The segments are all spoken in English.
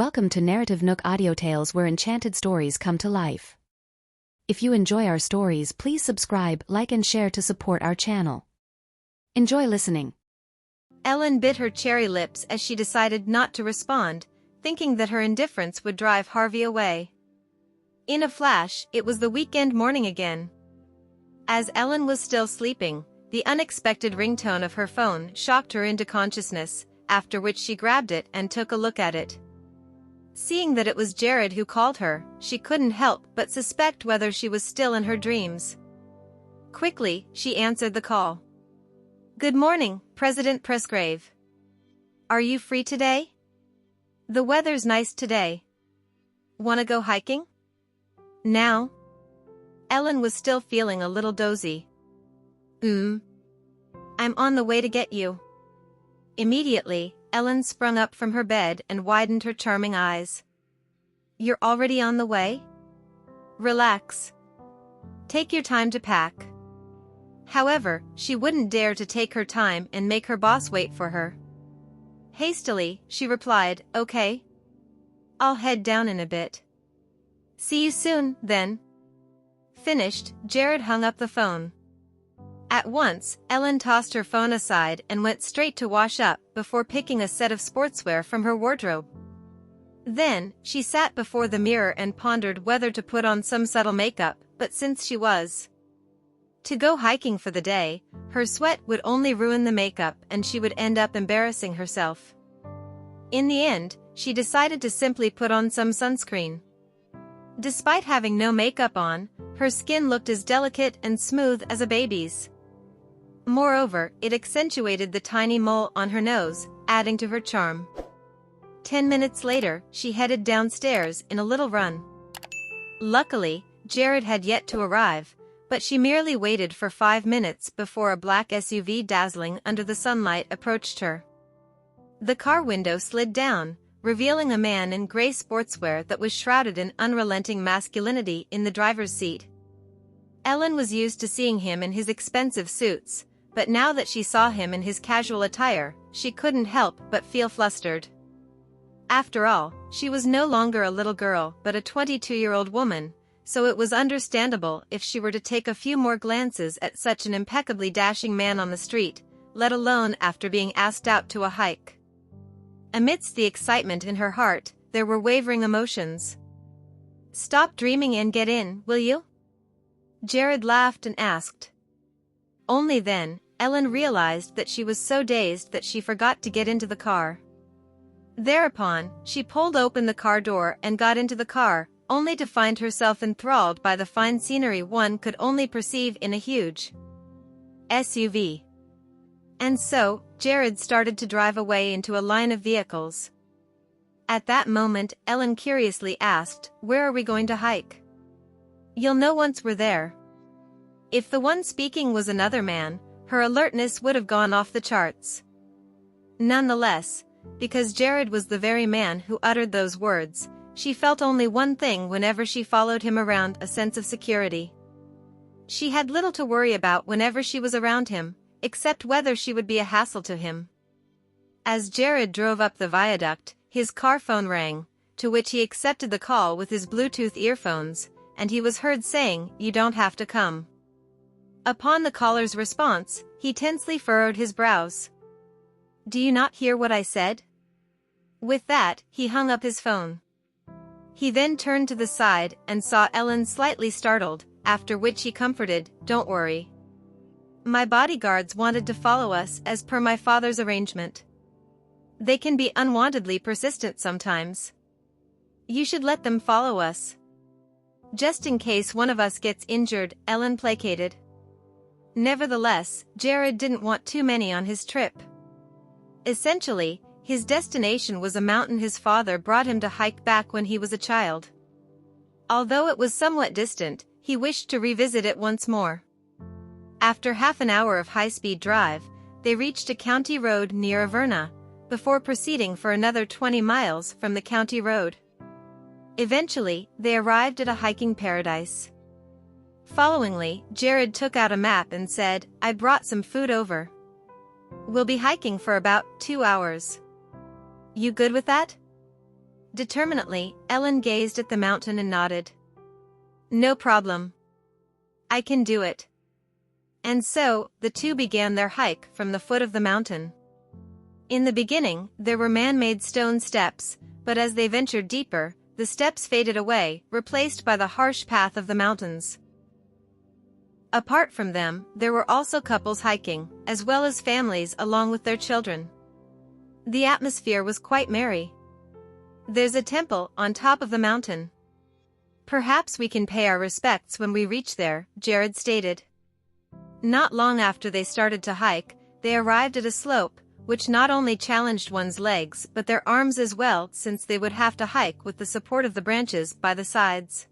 Welcome to NarrativeNook audio tales where enchanted stories come to life. If you enjoy our stories, please subscribe, like and share to support our channel. Enjoy listening. Ellen bit her cherry lips as she decided not to respond, thinking that her indifference would drive Harvey away. In a flash, it was the weekend morning again. As Ellen was still sleeping, the unexpected ringtone of her phone shocked her into consciousness, after which she grabbed it and took a look at it. Seeing that it was Jared who called her, she couldn't help but suspect whether she was still in her dreams. Quickly, she answered the call. "Good morning, President Presgrave. Are you free today? The weather's nice today. Wanna go hiking? Now?" Ellen was still feeling a little dozy. I'm on the way to get you." Immediately, Ellen sprung up from her bed and widened her charming eyes. "You're already on the way? Relax. Take your time to pack." However, she wouldn't dare to take her time and make her boss wait for her. Hastily, she replied, "Okay. I'll head down in a bit. See you soon, then." Finished, Jared hung up the phone. At once, Ellen tossed her phone aside and went straight to wash up before picking a set of sportswear from her wardrobe. Then, she sat before the mirror and pondered whether to put on some subtle makeup, but since she was to go hiking for the day, her sweat would only ruin the makeup and she would end up embarrassing herself. In the end, she decided to simply put on some sunscreen. Despite having no makeup on, her skin looked as delicate and smooth as a baby's. Moreover, it accentuated the tiny mole on her nose, adding to her charm. 10 minutes later, she headed downstairs in a little run. Luckily, Jared had yet to arrive, but she merely waited for 5 minutes before a black SUV dazzling under the sunlight approached her. The car window slid down, revealing a man in gray sportswear that was shrouded in unrelenting masculinity in the driver's seat. Ellen was used to seeing him in his expensive suits, but now that she saw him in his casual attire, she couldn't help but feel flustered. After all, she was no longer a little girl but a 22-year-old woman, so it was understandable if she were to take a few more glances at such an impeccably dashing man on the street, let alone after being asked out to a hike. Amidst the excitement in her heart, there were wavering emotions. "Stop dreaming and get in, will you?" Jared laughed and asked. Only then, Ellen realized that she was so dazed that she forgot to get into the car. Thereupon, she pulled open the car door and got into the car, only to find herself enthralled by the fine scenery one could only perceive in a huge SUV. And so, Jared started to drive away into a line of vehicles. At that moment, Ellen curiously asked, "Where are we going to hike?" "You'll know once we're there." If the one speaking was another man, her alertness would have gone off the charts. Nonetheless, because Jared was the very man who uttered those words, she felt only one thing whenever she followed him around: a sense of security. She had little to worry about whenever she was around him, except whether she would be a hassle to him. As Jared drove up the viaduct, his car phone rang, to which he accepted the call with his Bluetooth earphones, and he was heard saying, "You don't have to come." Upon the caller's response, he tensely furrowed his brows. "Do you not hear what I said?" With that, he hung up his phone. He then turned to the side and saw Ellen slightly startled, after which he comforted, "Don't worry. My bodyguards wanted to follow us as per my father's arrangement. They can be unwontedly persistent sometimes. You should let them follow us. Just in case one of us gets injured," Ellen placated. Nevertheless, Jared didn't want too many on his trip. Essentially, his destination was a mountain his father brought him to hike back when he was a child. Although it was somewhat distant, he wished to revisit it once more. After half an hour of high-speed drive, they reached a county road near Averna, before proceeding for another 20 miles from the county road. Eventually, they arrived at a hiking paradise. Followingly, Jared took out a map and said, "I brought some food over. We'll be hiking for about 2 hours. You good with that?" Determinedly, Ellen gazed at the mountain and nodded. No problem. I can do it. And so, the two began their hike from the foot of the mountain. In the beginning, there were man-made stone steps, but as they ventured deeper, the steps faded away, replaced by the harsh path of the mountains. Apart from them, there were also couples hiking, as well as families along with their children. The atmosphere was quite merry. There's a temple on top of the mountain. Perhaps we can pay our respects when we reach there, Jared stated. Not long after they started to hike, they arrived at a slope, which not only challenged one's legs but their arms as well, since they would have to hike with the support of the branches by the sides.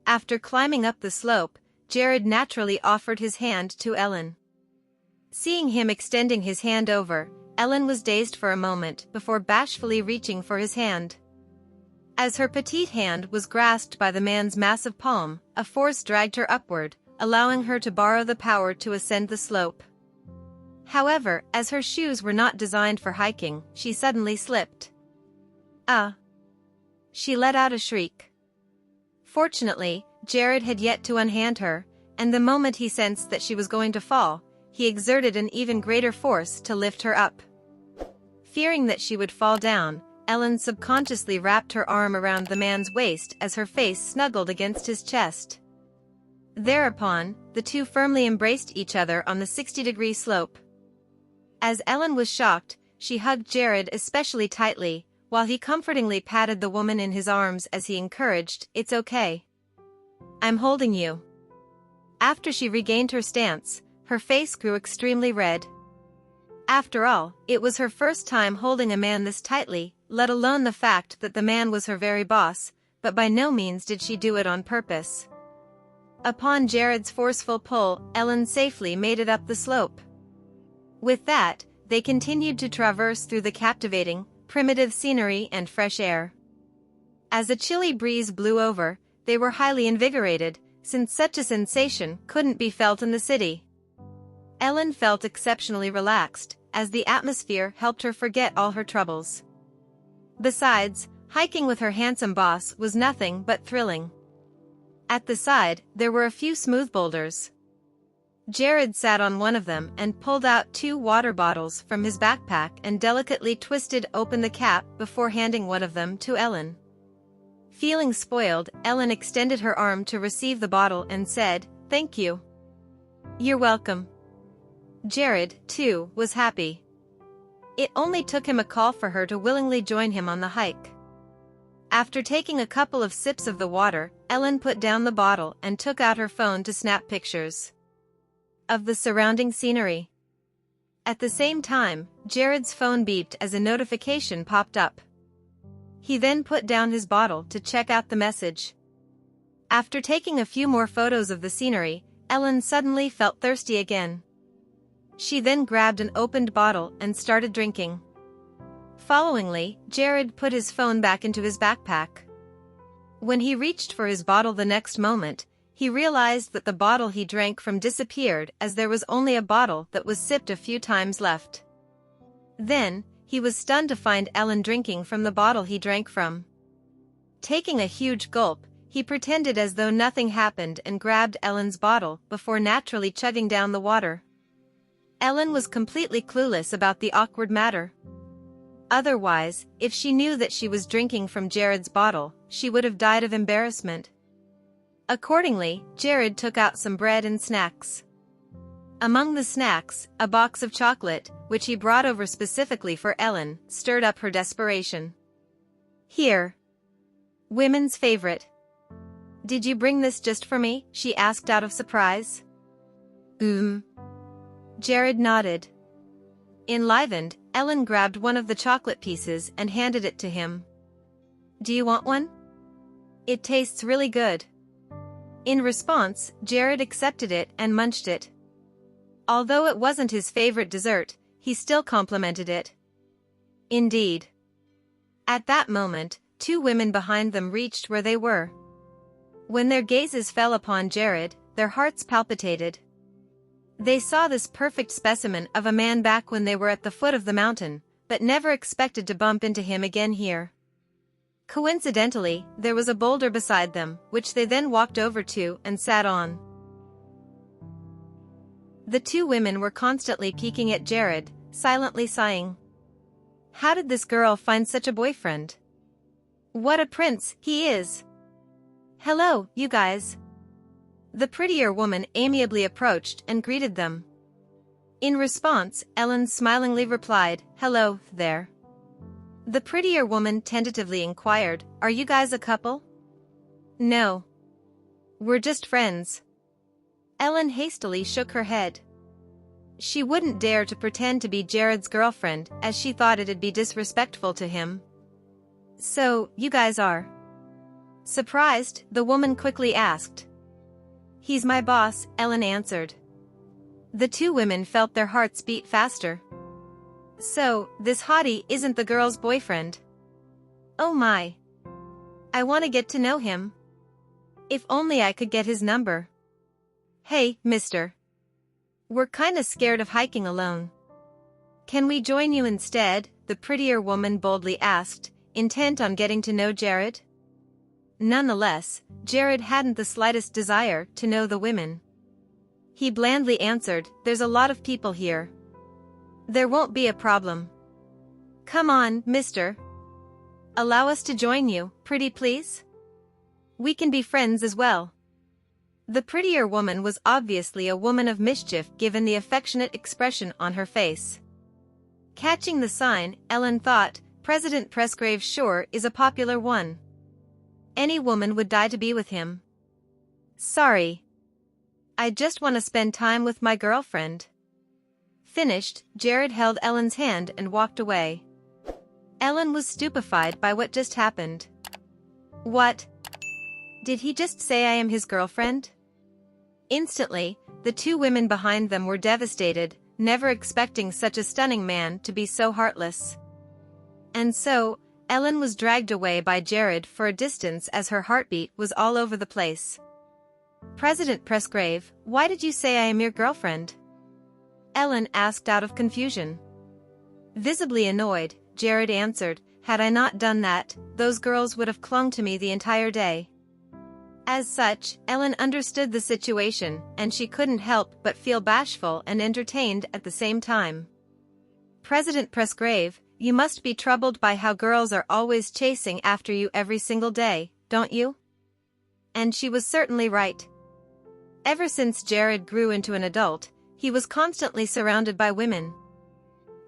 After climbing up the slope, Jared naturally offered his hand to Ellen. Seeing him extending his hand over, Ellen was dazed for a moment before bashfully reaching for his hand. As her petite hand was grasped by the man's massive palm, a force dragged her upward, allowing her to borrow the power to ascend the slope. However, as her shoes were not designed for hiking, she suddenly slipped. Ah! She let out a shriek. Fortunately, Jared had yet to unhand her, and the moment he sensed that she was going to fall, he exerted an even greater force to lift her up. Fearing that she would fall down, Ellen subconsciously wrapped her arm around the man's waist as her face snuggled against his chest. Thereupon, the two firmly embraced each other on the 60-degree slope. As Ellen was shocked, she hugged Jared especially tightly, while he comfortingly patted the woman in his arms as he encouraged, "It's okay. I'm holding you." After she regained her stance, her face grew extremely red. After all, it was her first time holding a man this tightly, let alone the fact that the man was her very boss, but by no means did she do it on purpose. Upon Jared's forceful pull, Ellen safely made it up the slope. With that, they continued to traverse through the captivating, primitive scenery and fresh air. As a chilly breeze blew over, they were highly invigorated, since such a sensation couldn't be felt in the city. Ellen felt exceptionally relaxed, as the atmosphere helped her forget all her troubles. Besides, hiking with her handsome boss was nothing but thrilling. At the side, there were a few smooth boulders. Jared sat on one of them and pulled out 2 water bottles from his backpack and delicately twisted open the cap before handing one of them to Ellen. Feeling spoiled, Ellen extended her arm to receive the bottle and said, "Thank you." "You're welcome." Jared, too, was happy. It only took him a call for her to willingly join him on the hike. After taking a couple of sips of the water, Ellen put down the bottle and took out her phone to snap pictures of the surrounding scenery. At the same time, Jared's phone beeped as a notification popped up. He then put down his bottle to check out the message. After taking a few more photos of the scenery, Ellen suddenly felt thirsty again. She then grabbed an opened bottle and started drinking. Followingly, Jared put his phone back into his backpack. When he reached for his bottle the next moment, he realized that the bottle he drank from disappeared as there was only a bottle that was sipped a few times left. Then, he was stunned to find Ellen drinking from the bottle he drank from. Taking a huge gulp, he pretended as though nothing happened and grabbed Ellen's bottle before naturally chugging down the water. Ellen was completely clueless about the awkward matter. Otherwise, if she knew that she was drinking from Jared's bottle, she would have died of embarrassment. Accordingly, Jared took out some bread and snacks. Among the snacks, a box of chocolate, which he brought over specifically for Ellen, stirred up her desperation. "Here. Women's favorite. Did you bring this just for me?" she asked out of surprise. Jared nodded. Enlivened, Ellen grabbed one of the chocolate pieces and handed it to him. "Do you want one? It tastes really good." In response, Jared accepted it and munched it. Although it wasn't his favorite dessert, he still complimented it. Indeed. At that moment, 2 women behind them reached where they were. When their gazes fell upon Jared, their hearts palpitated. They saw this perfect specimen of a man back when they were at the foot of the mountain, but never expected to bump into him again here. Coincidentally, there was a boulder beside them, which they then walked over to and sat on. The two women were constantly peeking at Jared, silently sighing. How did this girl find such a boyfriend? What a prince he is! Hello, you guys. The prettier woman amiably approached and greeted them. In response, Ellen smilingly replied, "Hello, there." The prettier woman tentatively inquired, "Are you guys a couple?" "No. We're just friends." Ellen hastily shook her head. She wouldn't dare to pretend to be Jared's girlfriend, as she thought it'd be disrespectful to him. "So, you guys are?" Surprised, the woman quickly asked. "He's my boss," Ellen answered. The two women felt their hearts beat faster. So, this hottie isn't the girl's boyfriend. Oh my. I want to get to know him. If only I could get his number. Hey, mister. We're kinda scared of hiking alone. Can we join you instead? The prettier woman boldly asked, intent on getting to know Jared. Nonetheless, Jared hadn't the slightest desire to know the women. He blandly answered, "There's a lot of people here. There won't be a problem. Come on, mister. Allow us to join you, pretty please? We can be friends as well." The prettier woman was obviously a woman of mischief given the affectionate expression on her face. Catching the sign, Ellen thought, President Presgrave sure is a popular one. Any woman would die to be with him. Sorry. I just want to spend time with my girlfriend. Finished, Jared held Ellen's hand and walked away. Ellen was stupefied by what just happened. What? Did he just say I am his girlfriend? Instantly, the two women behind them were devastated, never expecting such a stunning man to be so heartless. And so, Ellen was dragged away by Jared for a distance as her heartbeat was all over the place. President Presgrave, why did you say I am your girlfriend? Ellen asked out of confusion. Visibly annoyed, Jared answered, had I not done that, those girls would have clung to me the entire day. As such, Ellen understood the situation, and she couldn't help but feel bashful and entertained at the same time. President Presgrave, you must be troubled by how girls are always chasing after you every single day, don't you? And she was certainly right. Ever since Jared grew into an adult, he was constantly surrounded by women.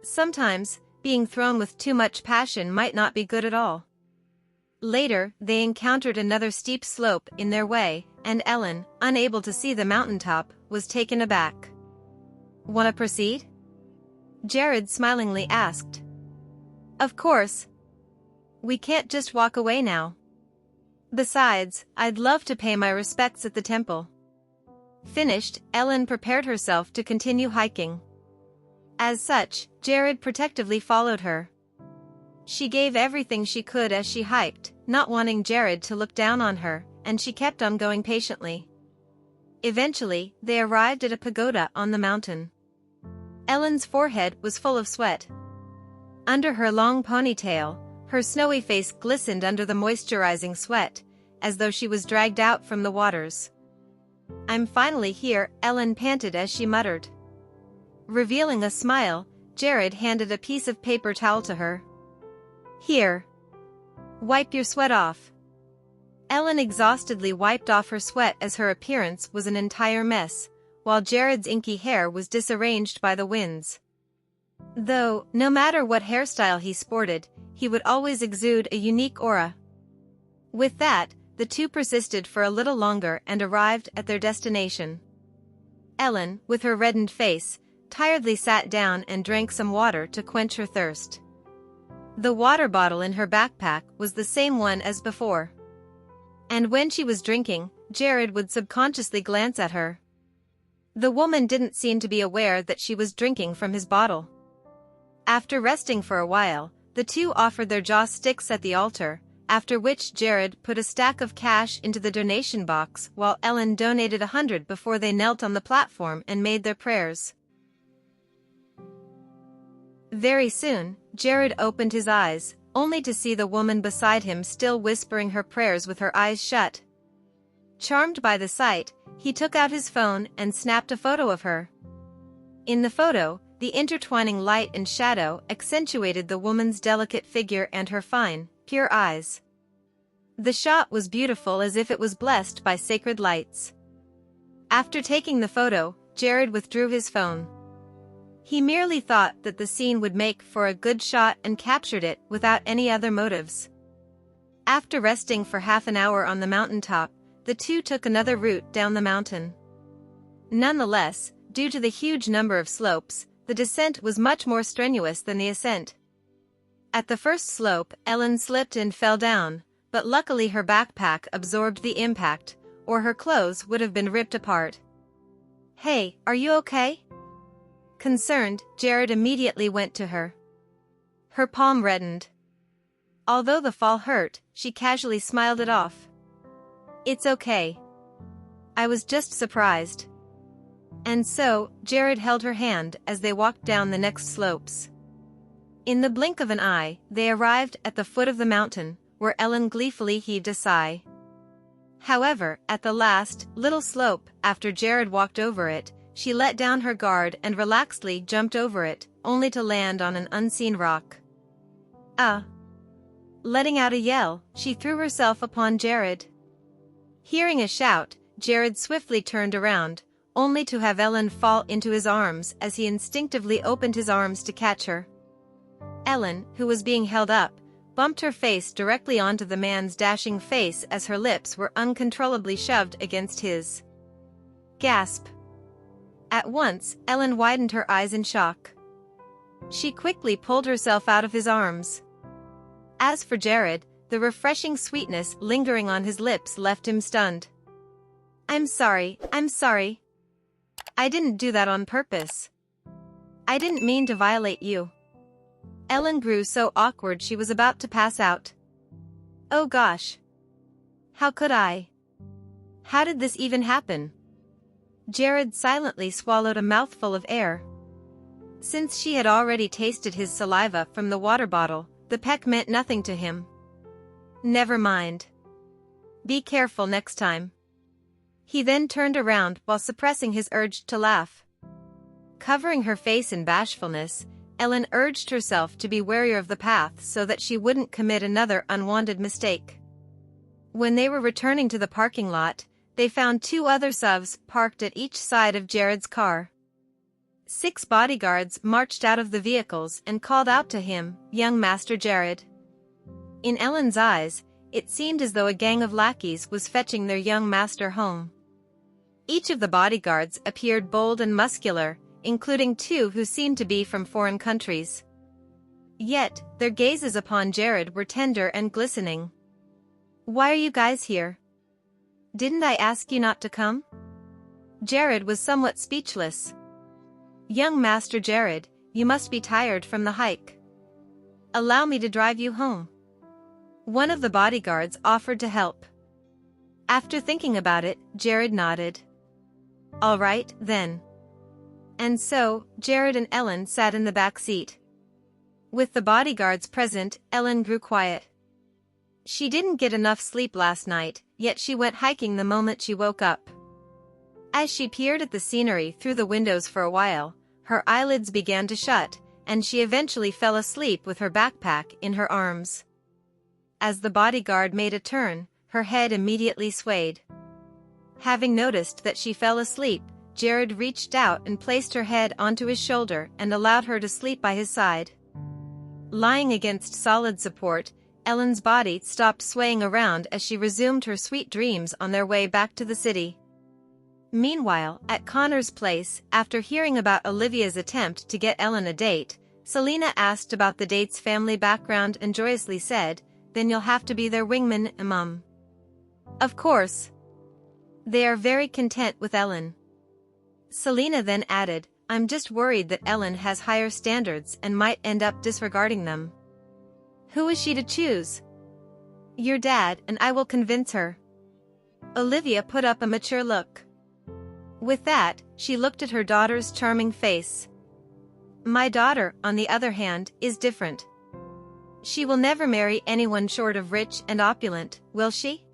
Sometimes, being thrown with too much passion might not be good at all. Later, they encountered another steep slope in their way, and Ellen, unable to see the mountaintop, was taken aback. "Wanna proceed?" Jared smilingly asked. "Of course. We can't just walk away now. Besides, I'd love to pay my respects at the temple." Finished, Ellen prepared herself to continue hiking. As such, Jared protectively followed her. She gave everything she could as she hiked, not wanting Jared to look down on her, and she kept on going patiently. Eventually, they arrived at a pagoda on the mountain. Ellen's forehead was full of sweat. Under her long ponytail, her snowy face glistened under the moisturizing sweat, as though she was dragged out from the waters. "I'm finally here," Ellen panted as she muttered. Revealing a smile, Jared handed a piece of paper towel to her. "Here. Wipe your sweat off." Ellen exhaustedly wiped off her sweat as her appearance was an entire mess, while Jared's inky hair was disarranged by the winds. Though, no matter what hairstyle he sported, he would always exude a unique aura. With that, the two persisted for a little longer and arrived at their destination. Ellen, with her reddened face, tiredly sat down and drank some water to quench her thirst. The water bottle in her backpack was the same one as before. And when she was drinking, Jared would subconsciously glance at her. The woman didn't seem to be aware that she was drinking from his bottle. After resting for a while, the two offered their joss sticks at the altar, after which Jared put a stack of cash into the donation box while Ellen donated 100 before they knelt on the platform and made their prayers. Very soon, Jared opened his eyes, only to see the woman beside him still whispering her prayers with her eyes shut. Charmed by the sight, he took out his phone and snapped a photo of her. In the photo, the intertwining light and shadow accentuated the woman's delicate figure and her fine, pure eyes. The shot was beautiful as if it was blessed by sacred lights. After taking the photo, Jared withdrew his phone. He merely thought that the scene would make for a good shot and captured it without any other motives. After resting for half an hour on the mountaintop, the two took another route down the mountain. Nonetheless, due to the huge number of slopes, the descent was much more strenuous than the ascent. At the first slope, Ellen slipped and fell down, but luckily her backpack absorbed the impact, or her clothes would have been ripped apart. "Hey, are you okay?" Concerned, Jared immediately went to her. Her palm reddened. Although the fall hurt, she casually smiled it off. "It's okay. I was just surprised." And so, Jared held her hand as they walked down the next slopes. In the blink of an eye, they arrived at the foot of the mountain, where Ellen gleefully heaved a sigh. However, at the last, little slope, after Jared walked over it, she let down her guard and relaxedly jumped over it, only to land on an unseen rock. Letting out a yell, she threw herself upon Jared. Hearing a shout, Jared swiftly turned around, only to have Ellen fall into his arms as he instinctively opened his arms to catch her. Ellen, who was being held up, bumped her face directly onto the man's dashing face as her lips were uncontrollably shoved against his. Gasp. At once, Ellen widened her eyes in shock. She quickly pulled herself out of his arms. As for Jared, the refreshing sweetness lingering on his lips left him stunned. I'm sorry. I didn't do that on purpose. I didn't mean to violate you." Ellen grew so awkward she was about to pass out. "Oh gosh. How could I? How did this even happen?" Jared silently swallowed a mouthful of air. Since she had already tasted his saliva from the water bottle, the peck meant nothing to him. "Never mind. Be careful next time." He then turned around while suppressing his urge to laugh. Covering her face in bashfulness, Ellen urged herself to be warier of the path so that she wouldn't commit another unwanted mistake. When they were returning to the parking lot, they found two other SUVs parked at each side of Jared's car. 6 bodyguards marched out of the vehicles and called out to him, "Young Master Jared." In Ellen's eyes, it seemed as though a gang of lackeys was fetching their young master home. Each of the bodyguards appeared bold and muscular, including 2 who seemed to be from foreign countries. Yet, their gazes upon Jared were tender and glistening. "Why are you guys here? Didn't I ask you not to come?" Jared was somewhat speechless. "Young Master Jared, you must be tired from the hike. Allow me to drive you home." One of the bodyguards offered to help. After thinking about it, Jared nodded. "All right, then." And so, Jared and Ellen sat in the back seat. With the bodyguards present, Ellen grew quiet. She didn't get enough sleep last night, yet she went hiking the moment she woke up. As she peered at the scenery through the windows for a while, her eyelids began to shut, and she eventually fell asleep with her backpack in her arms. As the bodyguard made a turn, her head immediately swayed. Having noticed that she fell asleep, Jared reached out and placed her head onto his shoulder and allowed her to sleep by his side. Lying against solid support, Ellen's body stopped swaying around as she resumed her sweet dreams on their way back to the city. Meanwhile, at Connor's place, after hearing about Olivia's attempt to get Ellen a date, Selena asked about the date's family background and joyously said, "Then you'll have to be their wingman, Mum." Of course. They are very content with Ellen. Selena then added, "I'm just worried that Ellen has higher standards and might end up disregarding them." "Who is she to choose?" "Your dad, and I will convince her." Olivia put up a mature look. With that, she looked at her daughter's charming face. "My daughter, on the other hand, is different. She will never marry anyone short of rich and opulent, will she?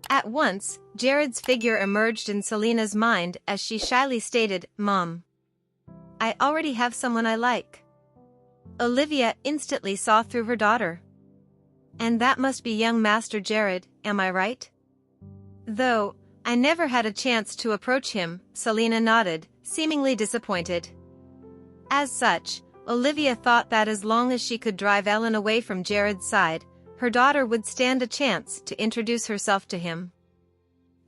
At once, Jared's figure emerged in Selena's mind as she shyly stated, "Mom, I already have someone I like." Olivia instantly saw through her daughter. "And that must be young Master Jared, am I right?" "Though, I never had a chance to approach him," Selena nodded, seemingly disappointed. As such, Olivia thought that as long as she could drive Ellen away from Jared's side, her daughter would stand a chance to introduce herself to him.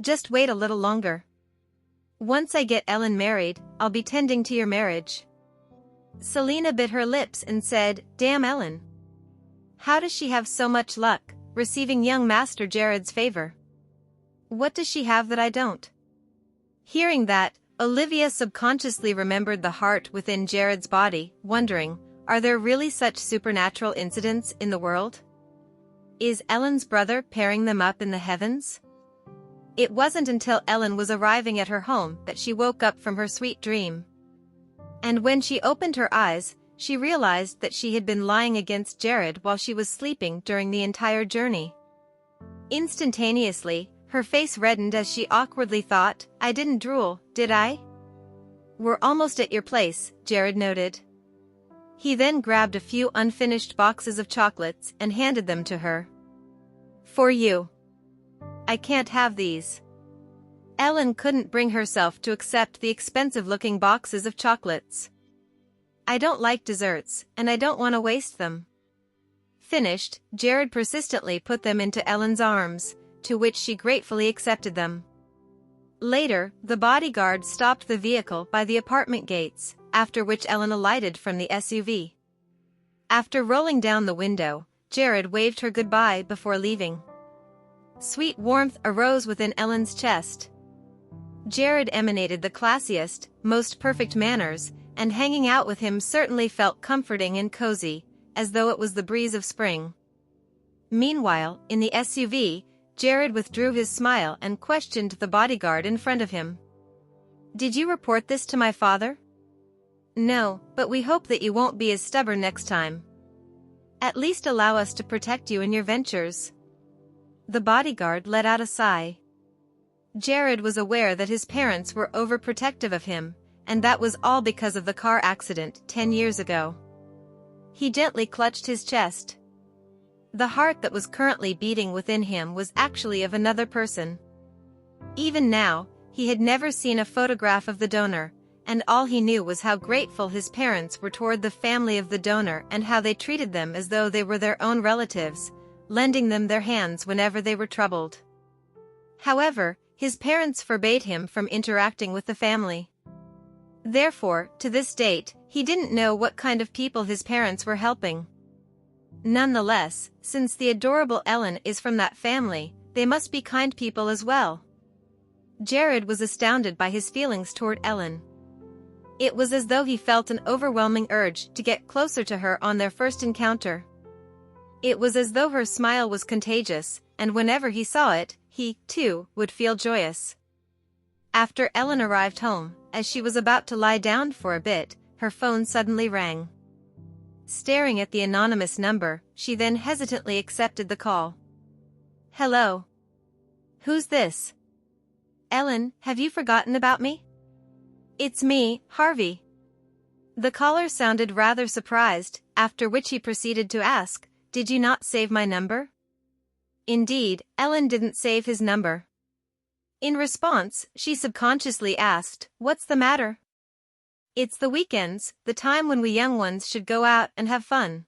"Just wait a little longer. Once I get Ellen married, I'll be tending to your marriage." Selena bit her lips and said, "Damn Ellen. How does she have so much luck, receiving young Master Jared's favor? What does she have that I don't?" Hearing that, Olivia subconsciously remembered the heart within Jared's body, wondering, are there really such supernatural incidents in the world? Is Ellen's brother pairing them up in the heavens? It wasn't until Ellen was arriving at her home that she woke up from her sweet dream. And when she opened her eyes, she realized that she had been lying against Jared while she was sleeping during the entire journey. Instantaneously, her face reddened as she awkwardly thought, "I didn't drool, did I?" "We're almost at your place," Jared noted. He then grabbed a few unfinished boxes of chocolates and handed them to her. "For you. I can't have these." Ellen couldn't bring herself to accept the expensive-looking boxes of chocolates. "I don't like desserts, and I don't want to waste them." Finished, Jared persistently put them into Ellen's arms, to which she gratefully accepted them. Later, the bodyguard stopped the vehicle by the apartment gates, after which Ellen alighted from the SUV. After rolling down the window, Jared waved her goodbye before leaving. Sweet warmth arose within Ellen's chest. Jared emanated the classiest, most perfect manners, and hanging out with him certainly felt comforting and cozy, as though it was the breeze of spring. Meanwhile, in the SUV, Jared withdrew his smile and questioned the bodyguard in front of him. "Did you report this to my father?" "No, but we hope that you won't be as stubborn next time. At least allow us to protect you in your ventures." The bodyguard let out a sigh. Jared was aware that his parents were overprotective of him, and that was all because of the car accident 10 years ago. He gently clutched his chest. The heart that was currently beating within him was actually of another person. Even now, he had never seen a photograph of the donor, and all he knew was how grateful his parents were toward the family of the donor and how they treated them as though they were their own relatives, lending them their hands whenever they were troubled. However, his parents forbade him from interacting with the family. Therefore, to this date, he didn't know what kind of people his parents were helping. Nonetheless, since the adorable Ellen is from that family, they must be kind people as well. Jared was astounded by his feelings toward Ellen. It was as though he felt an overwhelming urge to get closer to her on their first encounter. It was as though her smile was contagious, and whenever he saw it, he, too, would feel joyous. After Ellen arrived home, as she was about to lie down for a bit, her phone suddenly rang. Staring at the anonymous number, she then hesitantly accepted the call. "Hello. Who's this?" "Ellen, have you forgotten about me?" "It's me, Harvey." The caller sounded rather surprised, after which he proceeded to ask, "Did you not save my number?" Indeed, Ellen didn't save his number. In response, she subconsciously asked, "What's the matter?" "It's the weekends, the time when we young ones should go out and have fun."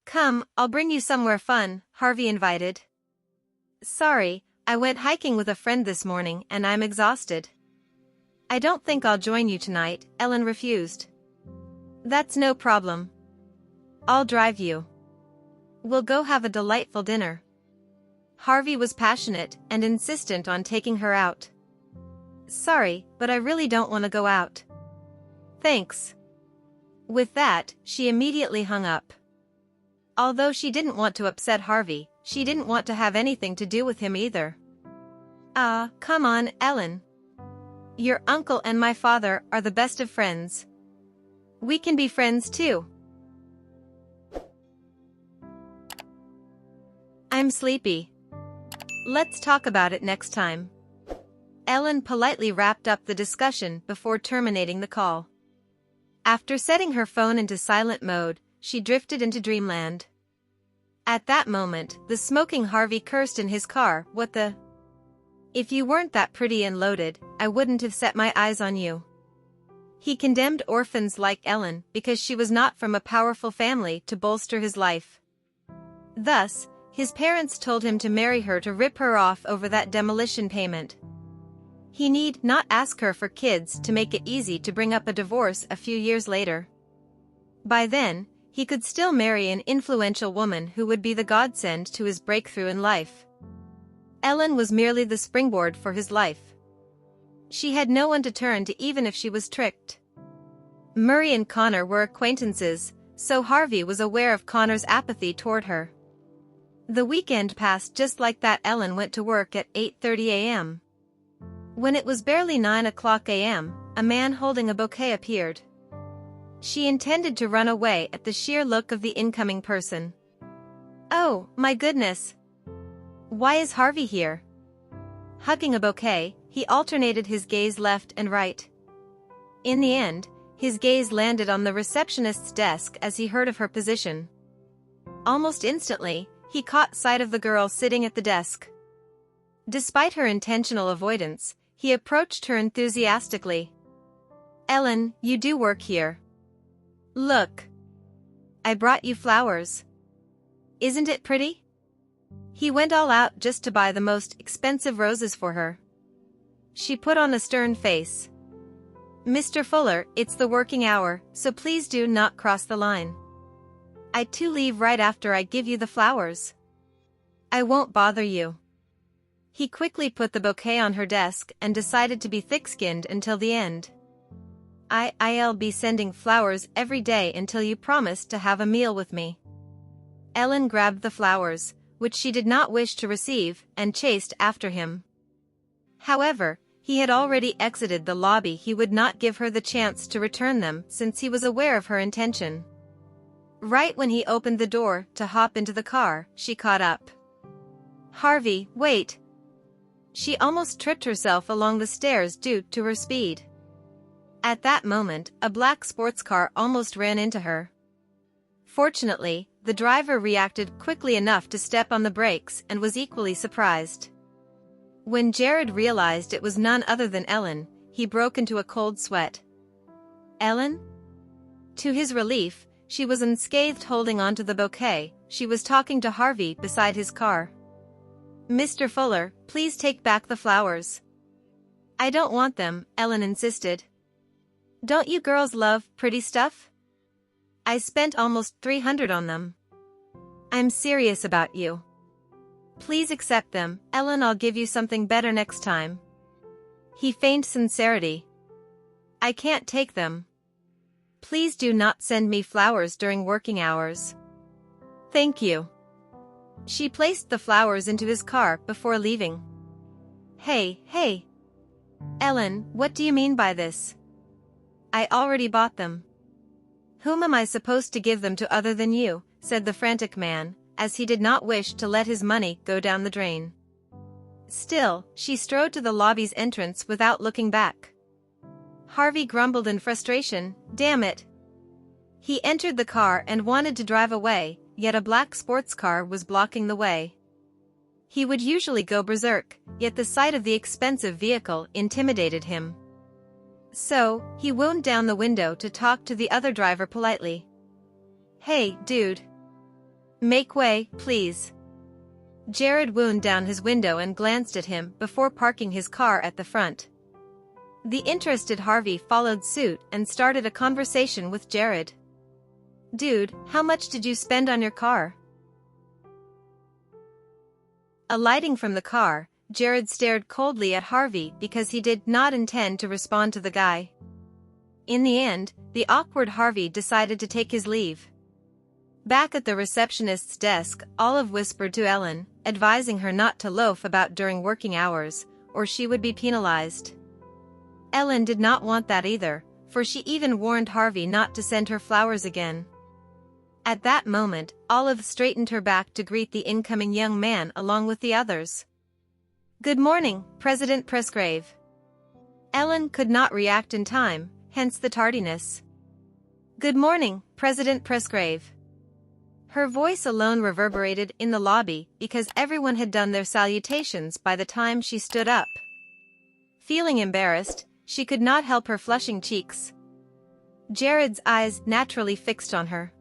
"Come, I'll bring you somewhere fun," Harvey invited. "Sorry, I went hiking with a friend this morning and I'm exhausted." "I don't think I'll join you tonight," Ellen refused. "That's no problem. I'll drive you. We'll go have a delightful dinner." Harvey was passionate and insistent on taking her out. "Sorry, but I really don't want to go out." "Thanks." With that, she immediately hung up. Although she didn't want to upset Harvey, she didn't want to have anything to do with him either. Come on, Ellen. Your uncle and my father are the best of friends. We can be friends too." I'm sleepy. Let's talk about it next time. Ellen politely wrapped up the discussion before terminating the call. After setting her phone into silent mode, she drifted into dreamland. At that moment, the smoking Harvey cursed in his car, "What the? If you weren't that pretty and loaded, I wouldn't have set my eyes on you." He condemned orphans like Ellen because she was not from a powerful family to bolster his life. Thus, his parents told him to marry her to rip her off over that demolition payment. He need not ask her for kids to make it easy to bring up a divorce a few years later. By then, he could still marry an influential woman who would be the godsend to his breakthrough in life. Ellen was merely the springboard for his life. She had no one to turn to even if she was tricked. Murray and Connor were acquaintances, so Harvey was aware of Connor's apathy toward her. The weekend passed just like that. Ellen went to work at 8:30 a.m. When it was barely 9 o'clock a.m., a man holding a bouquet appeared. She intended to run away at the sheer look of the incoming person. "Oh, my goodness! Why is Harvey here?" Hugging a bouquet, he alternated his gaze left and right. In the end, his gaze landed on the receptionist's desk as he heard of her position. Almost instantly, he caught sight of the girl sitting at the desk. Despite her intentional avoidance, he approached her enthusiastically. "Ellen, you do work here. Look. I brought you flowers. Isn't it pretty?" He went all out just to buy the most expensive roses for her. She put on a stern face. "Mr. Fuller, it's the working hour, so please do not cross the line. I too leave right after I give you the flowers. I won't bother you." He quickly put the bouquet on her desk and decided to be thick-skinned until the end. I'll be sending flowers every day until you promise to have a meal with me." Ellen grabbed the flowers, which she did not wish to receive, and chased after him. However, he had already exited the lobby. He would not give her the chance to return them since he was aware of her intention. Right when he opened the door to hop into the car, she caught up. "Harvey, wait!" She almost tripped herself along the stairs due to her speed. At that moment, a black sports car almost ran into her. Fortunately, the driver reacted quickly enough to step on the brakes and was equally surprised. When Jared realized it was none other than Ellen, he broke into a cold sweat. "Ellen?" To his relief, she was unscathed, holding onto the bouquet. She was talking to Harvey beside his car. "Mr. Fuller, please take back the flowers." "I don't want them," Ellen insisted. "Don't you girls love pretty stuff? I spent almost $300 on them. I'm serious about you. Please accept them, Ellen. I'll give you something better next time." He feigned sincerity. "I can't take them. Please do not send me flowers during working hours." "Thank you." She placed the flowers into his car before leaving. Hey. Ellen, what do you mean by this? I already bought them." "Whom am I supposed to give them to other than you?" said the frantic man, as he did not wish to let his money go down the drain. Still, she strode to the lobby's entrance without looking back. Harvey grumbled in frustration, "Damn it." He entered the car and wanted to drive away, yet a black sports car was blocking the way. He would usually go berserk, yet the sight of the expensive vehicle intimidated him. So, he wound down the window to talk to the other driver politely. "Hey, dude. Make way, please." Jared wound down his window and glanced at him before parking his car at the front. The interested Harvey followed suit and started a conversation with Jared. "Dude, how much did you spend on your car?" Alighting from the car, Jared stared coldly at Harvey because he did not intend to respond to the guy. In the end, the awkward Harvey decided to take his leave. Back at the receptionist's desk, Olive whispered to Ellen, advising her not to loaf about during working hours, or she would be penalized. Ellen did not want that either, for she even warned Harvey not to send her flowers again. At that moment, Olive straightened her back to greet the incoming young man along with the others. "Good morning, President Presgrave." Ellen could not react in time, hence the tardiness. "Good morning, President Presgrave." Her voice alone reverberated in the lobby because everyone had done their salutations by the time she stood up. Feeling embarrassed, she could not help her flushing cheeks. Jared's eyes naturally fixed on her.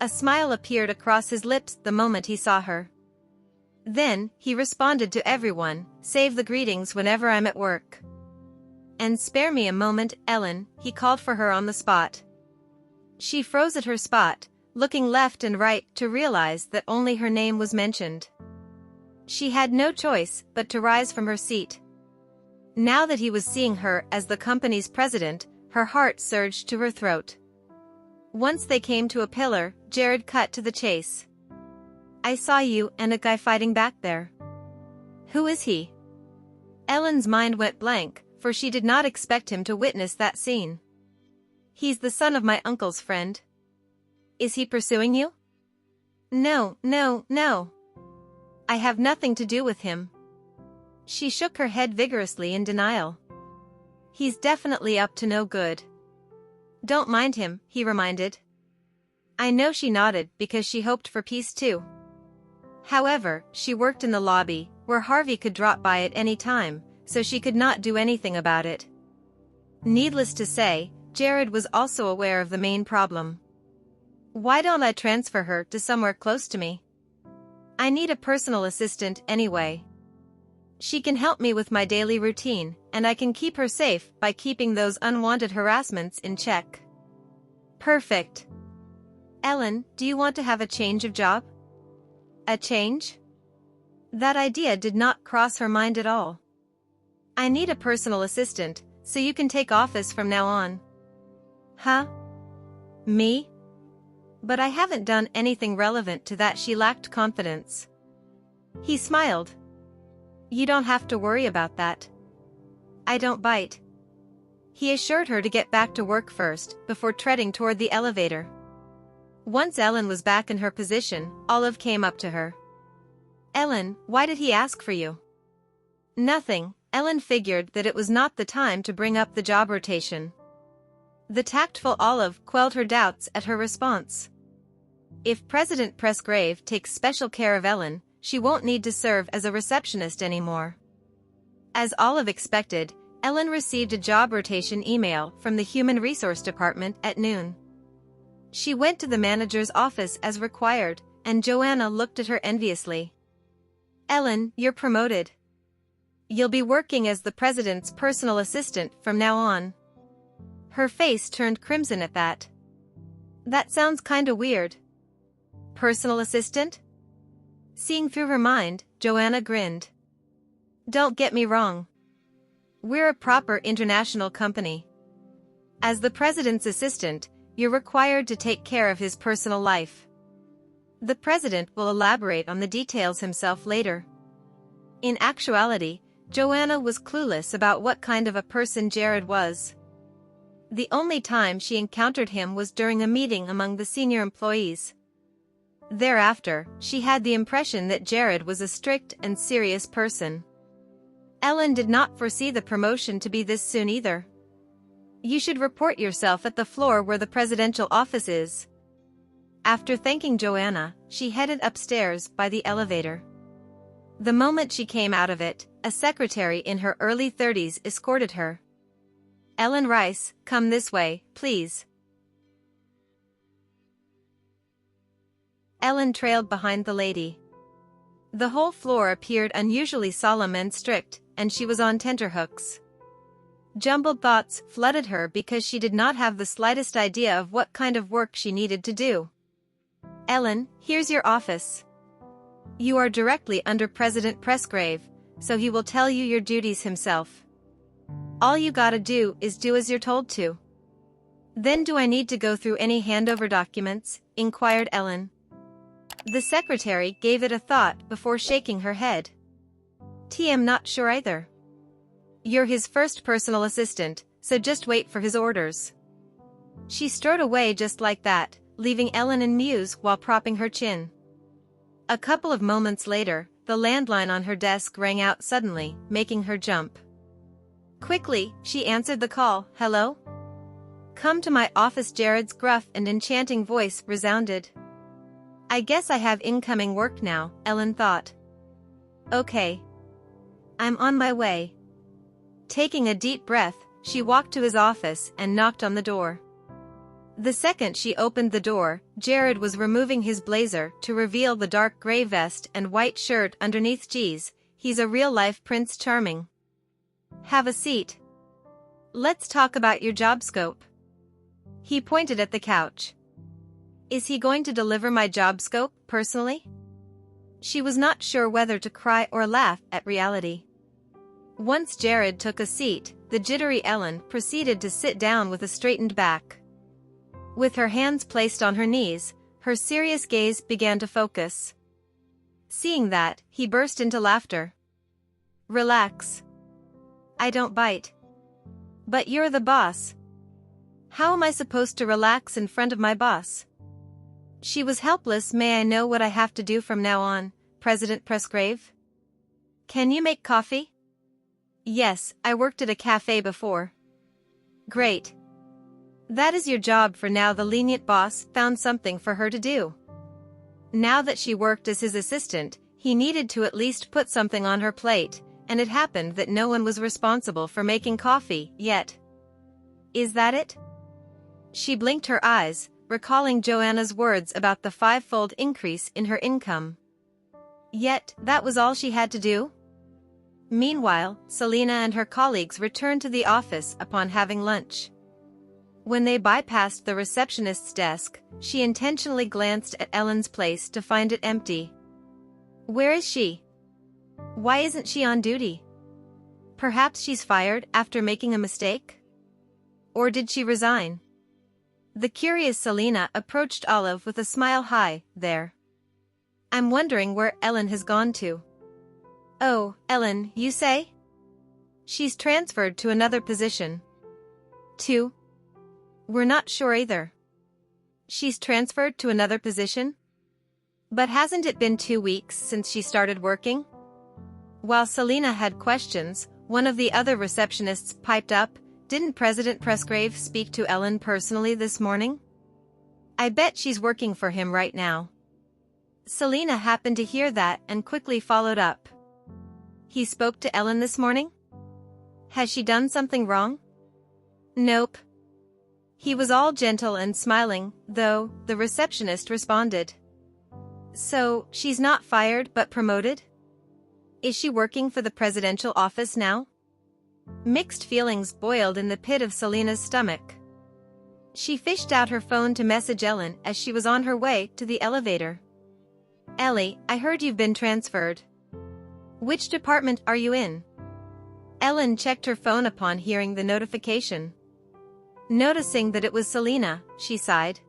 A smile appeared across his lips the moment he saw her. Then, he responded to everyone, "Save the greetings whenever I'm at work. And spare me a moment, Ellen," he called for her on the spot. She froze at her spot, looking left and right to realize that only her name was mentioned. She had no choice but to rise from her seat. Now that he was seeing her as the company's president, her heart surged to her throat. Once they came to a pillar, Jared cut to the chase. "I saw you and a guy fighting back there. Who is he?" Ellen's mind went blank, for she did not expect him to witness that scene. "He's the son of my uncle's friend." "Is he pursuing you?" No. I have nothing to do with him." She shook her head vigorously in denial. "He's definitely up to no good." "Don't mind him," he reminded. I know she nodded because she hoped for peace too. However, she worked in the lobby, where Harvey could drop by at any time, so she could not do anything about it. Needless to say, Jared was also aware of the main problem. "Why don't I transfer her to somewhere close to me? I need a personal assistant anyway. She can help me with my daily routine, and I can keep her safe by keeping those unwanted harassments in check." "Perfect. Ellen, do you want to have a change of job?" "A change?" That idea did not cross her mind at all. "I need a personal assistant, so you can take office from now on." "Huh? Me? But I haven't done anything relevant to that." She lacked confidence. He smiled. "You don't have to worry about that. I don't bite." He assured her to get back to work first, before treading toward the elevator. Once Ellen was back in her position, Olive came up to her. "Ellen, why did he ask for you?" "Nothing." Ellen figured that it was not the time to bring up the job rotation. The tactful Olive quelled her doubts at her response. If President Presgrave takes special care of Ellen, she won't need to serve as a receptionist anymore. As Olive expected, Ellen received a job rotation email from the Human Resource Department at noon. She went to the manager's office as required, and Joanna looked at her enviously. "Ellen, you're promoted. You'll be working as the president's personal assistant from now on." Her face turned crimson at that. "That sounds kinda weird." "Personal assistant?" Seeing through her mind, Joanna grinned. "Don't get me wrong. We're a proper international company. As the president's assistant, you're required to take care of his personal life. The president will elaborate on the details himself later." In actuality, Joanna was clueless about what kind of a person Jared was. The only time she encountered him was during a meeting among the senior employees. Thereafter, she had the impression that Jared was a strict and serious person. Ellen did not foresee the promotion to be this soon either. "You should report yourself at the floor where the presidential office is." After thanking Joanna, she headed upstairs by the elevator. The moment she came out of it, a secretary in her early 30s escorted her. "Ellen Rice, come this way, please." Ellen trailed behind the lady. The whole floor appeared unusually solemn and strict, and she was on tenterhooks. Jumbled thoughts flooded her because she did not have the slightest idea of what kind of work she needed to do. "Ellen, here's your office. You are directly under President Presgrave, so he will tell you your duties himself. All you gotta do is do as you're told to." "Then do I need to go through any handover documents?" inquired Ellen. The secretary gave it a thought before shaking her head. "I'm not sure either. You're his first personal assistant, so just wait for his orders." She strode away just like that, leaving Ellen in muse while propping her chin. A couple of moments later, the landline on her desk rang out suddenly, making her jump. Quickly, she answered the call. "Hello? Come to my office." Jared's gruff and enchanting voice resounded. "I guess I have incoming work now," Ellen thought. "Okay. I'm on my way." Taking a deep breath, she walked to his office and knocked on the door. The second she opened the door, Jared was removing his blazer to reveal the dark gray vest and white shirt underneath. "Geez, he's a real-life Prince Charming. Have a seat. Let's talk about your job scope." He pointed at the couch. Is he going to deliver my job scope personally? She was not sure whether to cry or laugh at reality. Once Jared took a seat, the jittery Ellen proceeded to sit down with a straightened back. With her hands placed on her knees, her serious gaze began to focus. Seeing that, he burst into laughter. "Relax. I don't bite. But you're the boss. How am I supposed to relax in front of my boss?" She was helpless. "May I know what I have to do from now on, President Presgrave? Can you make coffee?" "Yes, I worked at a cafe before." "Great. That is your job for now." The lenient boss found something for her to do. Now that she worked as his assistant, he needed to at least put something on her plate, and it happened that no one was responsible for making coffee yet. Is that it? She blinked her eyes, recalling Joanna's words about the 5-fold increase in her income. Yet, that was all she had to do? Meanwhile, Selena and her colleagues returned to the office upon having lunch. When they bypassed the receptionist's desk, she intentionally glanced at Ellen's place to find it empty. Where is she? Why isn't she on duty? Perhaps she's fired after making a mistake? Or did she resign? The curious Selena approached Olive with a smile. "Hi, there. I'm wondering where Ellen has gone to." "Oh, Ellen, you say?" "She's transferred to another position." "To?" "We're not sure either." "She's transferred to another position? But hasn't it been 2 weeks since she started working?" While Selena had questions, one of the other receptionists piped up, "Didn't President Presgrave speak to Ellen personally this morning? I bet she's working for him right now." Selena happened to hear that and quickly followed up. "He spoke to Ellen this morning? Has she done something wrong?" "Nope. He was all gentle and smiling, though," the receptionist responded. "So, she's not fired but promoted? Is she working for the presidential office now?" Mixed feelings boiled in the pit of Selena's stomach. She fished out her phone to message Ellen as she was on her way to the elevator. "Ellie, I heard you've been transferred. Which department are you in?" Ellen checked her phone upon hearing the notification. Noticing that it was Selena, she sighed.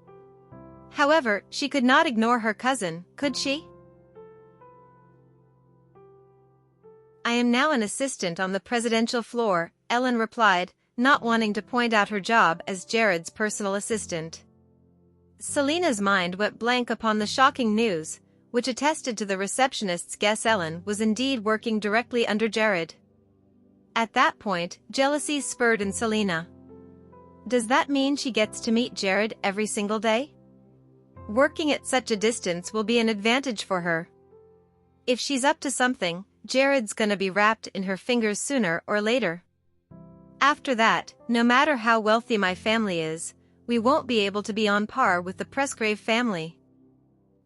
However, she could not ignore her cousin, could she? "I am now an assistant on the presidential floor," Ellen replied, not wanting to point out her job as Jared's personal assistant. Selena's mind went blank upon the shocking news, which attested to the receptionist's guess Ellen was indeed working directly under Jared. At that point, jealousy spurred in Selena. Does that mean she gets to meet Jared every single day? Working at such a distance will be an advantage for her. If she's up to something, Jared's gonna be wrapped in her fingers sooner or later. After that, no matter how wealthy my family is, we won't be able to be on par with the Presgrave family.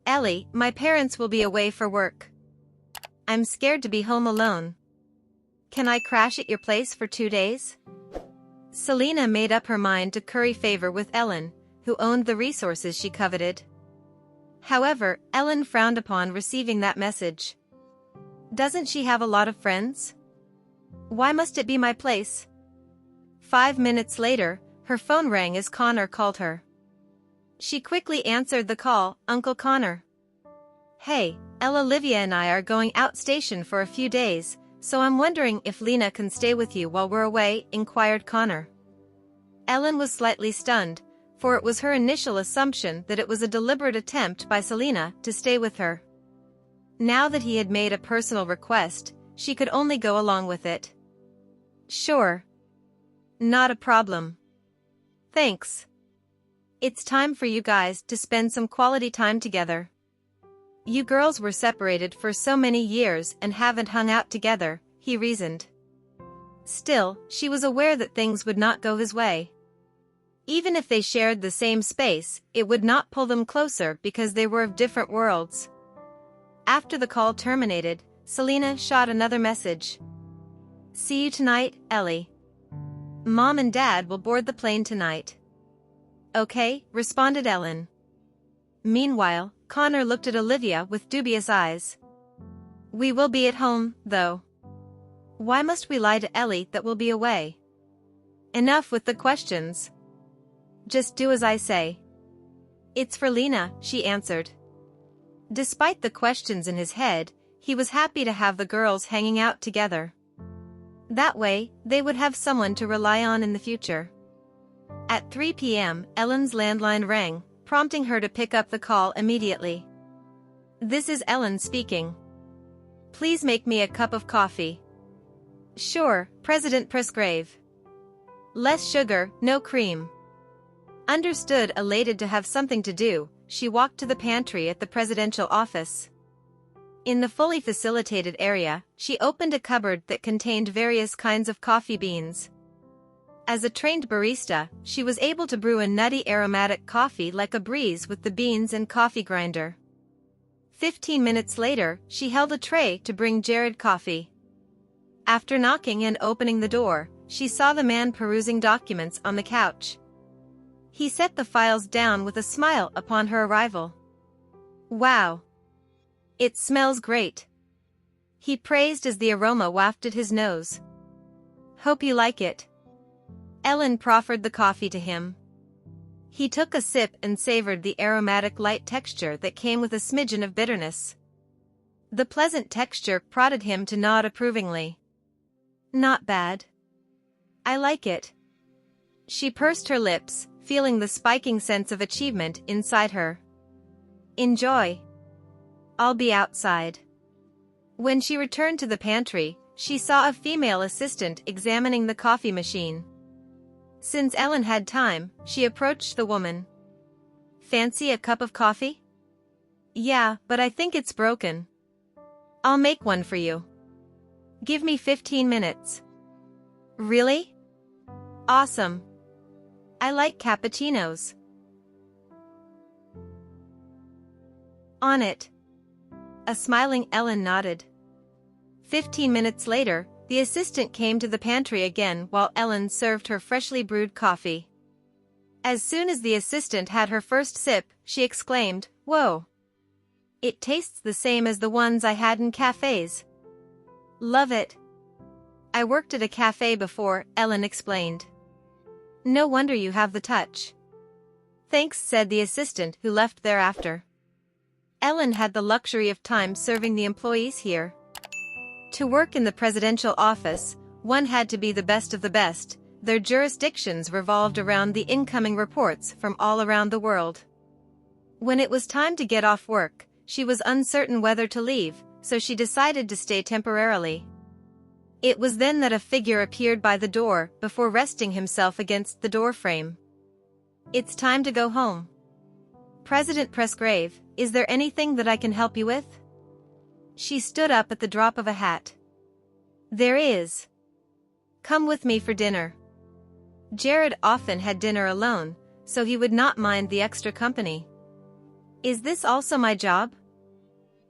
Ellie, my parents will be away for work. I'm scared to be home alone. Can I crash at your place for 2 days? Selena made up her mind to curry favor with Ellen, who owned the resources she coveted. However, Ellen frowned upon receiving that message. Doesn't she have a lot of friends? Why must it be my place? 5 minutes later, her phone rang as Connor called her. She quickly answered the call. "Uncle Connor." "Hey, Olivia and I are going out station for a few days, so I'm wondering if Lena can stay with you while we're away," inquired Connor. Ellen was slightly stunned, for it was her initial assumption that it was a deliberate attempt by Selena to stay with her. Now that he had made a personal request, she could only go along with it. Sure. Not a problem. Thanks. It's time for you guys to spend some quality time together. You girls were separated for so many years and haven't hung out together, he reasoned. Still, she was aware that things would not go his way. Even if they shared the same space, it would not pull them closer because they were of different worlds. After the call terminated, Selena shot another message. See you tonight, Ellie. Mom and Dad will board the plane tonight. Okay, responded Ellen. Meanwhile, Connor looked at Olivia with dubious eyes. We will be at home, though. Why must we lie to Ellie that we'll be away? Enough with the questions. Just do as I say. It's for Lena, she answered. Despite the questions in his head, he was happy to have the girls hanging out together. That way, they would have someone to rely on in the future. At 3 p.m., Ellen's landline rang, prompting her to pick up the call immediately. This is Ellen speaking. Please make me a cup of coffee. Sure, President Presgrave. Less sugar, no cream. Understood. Elated to have something to do, she walked to the pantry at the presidential office. In the fully facilitated area, she opened a cupboard that contained various kinds of coffee beans. As a trained barista, she was able to brew a nutty aromatic coffee like a breeze with the beans and coffee grinder. 15 minutes later, she held a tray to bring Jared coffee. After knocking and opening the door, she saw the man perusing documents on the couch. He set the files down with a smile upon her arrival. Wow! It smells great. He praised as the aroma wafted his nose. Hope you like it. Ellen proffered the coffee to him. He took a sip and savored the aromatic light texture that came with a smidgen of bitterness. The pleasant texture prodded him to nod approvingly. Not bad. I like it. She pursed her lips, feeling the spiking sense of achievement inside her. Enjoy. I'll be outside. When she returned to the pantry, she saw a female assistant examining the coffee machine. Since Ellen had time, she approached the woman. Fancy a cup of coffee? Yeah, but I think it's broken. I'll make one for you. Give me 15 minutes. Really? Awesome. I like cappuccinos. On it. A smiling Ellen nodded. 15 minutes later, the assistant came to the pantry again while Ellen served her freshly brewed coffee. As soon as the assistant had her first sip, she exclaimed, "Whoa! It tastes the same as the ones I had in cafes." Love it. I worked at a cafe before, Ellen explained. No wonder you have the touch. Thanks, said the assistant who left thereafter. Ellen had the luxury of time serving the employees here. To work in the presidential office, one had to be the best of the best. Their jurisdictions revolved around the incoming reports from all around the world. When it was time to get off work, she was uncertain whether to leave, so she decided to stay temporarily. It was then that a figure appeared by the door before resting himself against the doorframe. It's time to go home. President Presgrave, is there anything that I can help you with? She stood up at the drop of a hat. There is. Come with me for dinner. Jared often had dinner alone, so he would not mind the extra company. Is this also my job?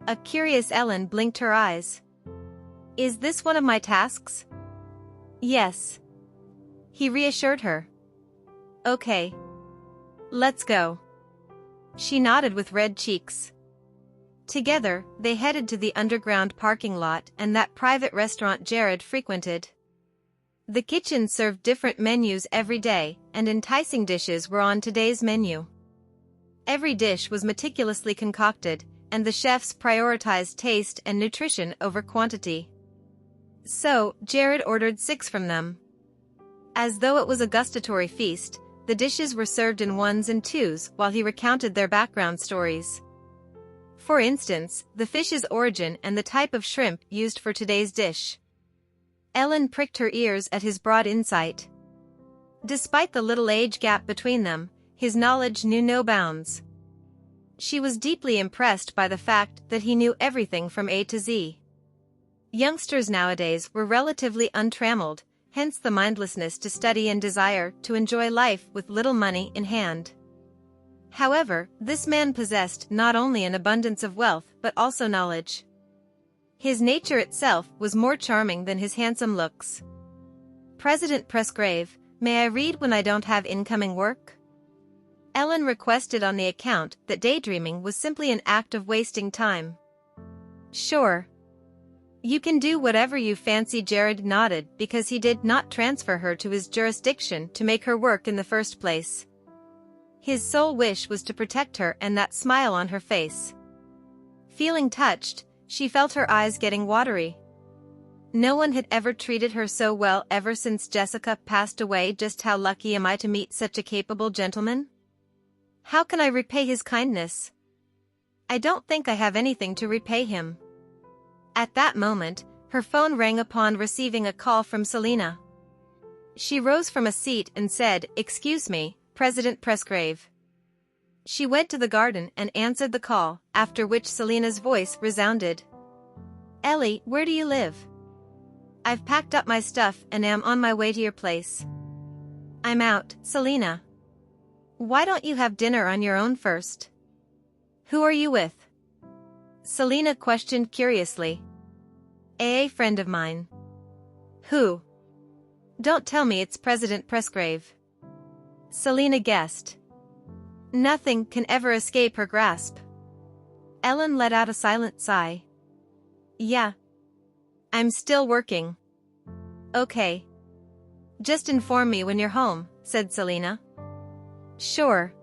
A curious Ellen blinked her eyes. Is this one of my tasks? Yes. He reassured her. Okay. Let's go. She nodded with red cheeks. Together, they headed to the underground parking lot and that private restaurant Jared frequented. The kitchen served different menus every day, and enticing dishes were on today's menu. Every dish was meticulously concocted, and the chefs prioritized taste and nutrition over quantity. So, Jared ordered 6 from them. As though it was a gustatory feast, the dishes were served in ones and twos while he recounted their background stories. For instance, the fish's origin and the type of shrimp used for today's dish. Ellen pricked her ears at his broad insight. Despite the little age gap between them, his knowledge knew no bounds. She was deeply impressed by the fact that he knew everything from A to Z. Youngsters nowadays were relatively untrammeled, hence the mindlessness to study and desire to enjoy life with little money in hand. However, this man possessed not only an abundance of wealth but also knowledge. His nature itself was more charming than his handsome looks. President Presgrave, may I read when I don't have incoming work? Ellen requested on the account that daydreaming was simply an act of wasting time. Sure. You can do whatever you fancy. Jared nodded because he did not transfer her to his jurisdiction to make her work in the first place. His sole wish was to protect her and that smile on her face. Feeling touched, she felt her eyes getting watery. No one had ever treated her so well ever since Jessica passed away. Just how lucky am I to meet such a capable gentleman? How can I repay his kindness? I don't think I have anything to repay him. At that moment, her phone rang upon receiving a call from Selena. She rose from a seat and said, "Excuse me, President Presgrave." She went to the garden and answered the call, after which Selena's voice resounded. "Ellie, where do you live?" "I've packed up my stuff and am on my way to your place." "I'm out, Selena." "Why don't you have dinner on your own first?" "Who are you with?" Selena questioned curiously. "A friend of mine." "Who?" "Don't tell me it's President Presgrave." Selena guessed. Nothing can ever escape her grasp. Ellen let out a silent sigh. "Yeah. I'm still working." "Okay. Just inform me when you're home," said Selena. "Sure."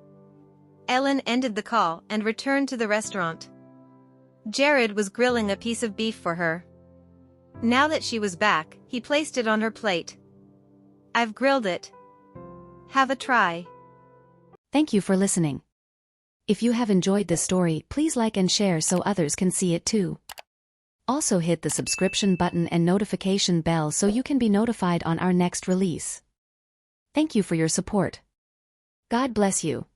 Ellen ended the call and returned to the restaurant. Jared was grilling a piece of beef for her. Now that she was back, he placed it on her plate. "I've grilled it. Have a try." Thank you for listening. If you have enjoyed this story, please like and share so others can see it too. Also hit the subscription button and notification bell so you can be notified on our next release. Thank you for your support. God bless you.